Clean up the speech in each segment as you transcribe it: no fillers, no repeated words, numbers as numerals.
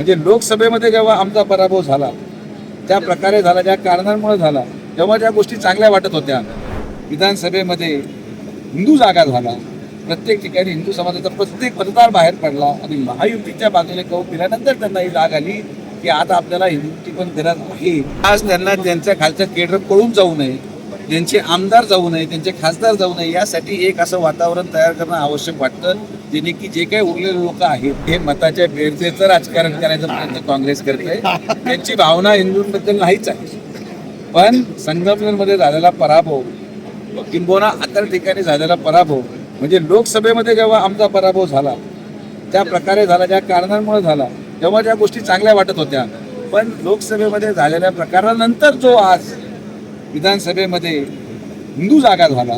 म्हणजे लोकसभेमध्ये जेव्हा आमचा पराभव झाला, त्या प्रकारे झाला, ज्या कारणांमुळे झाला, तेव्हा ज्या गोष्टी चांगल्या वाटत होत्या. विधानसभेमध्ये हिंदू जागा झाला, प्रत्येक ठिकाणी हिंदू समाजाचा प्रत्येक मतदार बाहेर पडला आणि महायुतीच्या बाजूने कौल दिल्यानंतर त्यांना ही जाग आली की आता आपल्याला हिंदूची पण गरज आहे. आज त्यांना त्यांच्या खालचं केडर पळून जाऊ नये, त्यांचे आमदार जाऊ नये, त्यांचे खासदार जाऊ नये, यासाठी एक असं वातावरण तयार करणं आवश्यक वाटतं, जेणे की जे काही उरलेले लोक आहेत हे मताच्या बेरजेचं राजकारण करायचा प्रयत्न काँग्रेस करते. त्यांची भावना हिंदूंबद्दल नाहीच आहे. पण संगमनेरमध्ये झालेला पराभव, किंबहुना इतर ठिकाणी झालेला पराभव, म्हणजे लोकसभेमध्ये जेव्हा आमचा पराभव झाला, त्या प्रकारे झाला, ज्या कारणांमुळे झाला, तेव्हा ज्या गोष्टी चांगल्या वाटत होत्या. पण लोकसभेमध्ये झालेल्या प्रकारानंतर जो आज विधानसभेमध्ये हिंदू जागा झाला,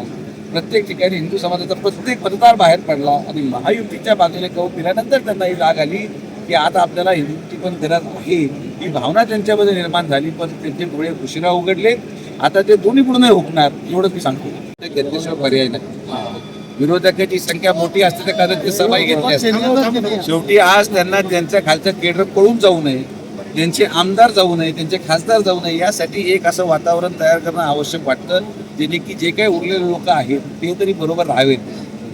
प्रत्येक ठिकाणी हिंदू समाजाचा प्रत्येक मतदार बाहेर पडला आणि महायुतीच्या बाजूने कौल दिल्यानंतर त्यांना ही जाग आली की आता आपल्याला हिंदूची पण गरज आहे, ही भावना त्यांच्यामध्ये निर्माण झाली. पण त्यांचे डोळे उशिरा उघडले. आता ते दोन्ही पुढे नाही हुकणार, एवढंच मी सांगतो. ते घेतल्याशिवाय पर्याय नाही. विरोधकाची संख्या मोठी असते तर कदाचित ते सभा घेतली असते. शेवटी आज त्यांना त्यांच्या खालचं केडर पळून जाऊ नये, त्यांचे आमदार जाऊ नये, त्यांचे खासदार जाऊ नये, यासाठी एक असं वातावरण तयार करणं आवश्यक वाटतं, जेणे की जे काही उरलेले लोक आहेत ते तरी बरोबर राहावेत.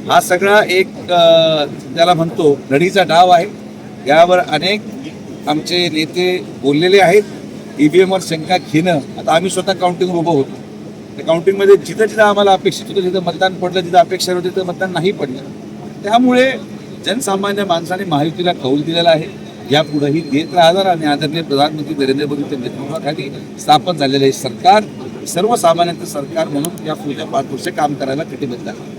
हा सगळा एक त्याला म्हणतो लढीचा डाव आहे. यावर अनेक आमचे नेते बोललेले आहेत. ईव्हीएमवर शंका घेणं, आता आम्ही स्वतः काउंटिंग उभं होतो. त्या काउंटिंगमध्ये जिथं जिथं आम्हाला अपेक्षित होतं, जिथं मतदान पडलं, जिथं अपेक्षा होती तिथं मतदान नाही पडलं. त्यामुळे जनसामान्य माणसाने महायुतीला कौल दिलेला आहे, यापुढेही देत राहणार. आणि आदरणीय प्रधानमंत्री नरेंद्र मोदींच्या नेतृत्वाखाली स्थापन झालेले सरकार सर्वसामान्यांचं सरकार म्हणून या पुढच्या 5 वर्ष काम करायला कटिबद्ध आहे.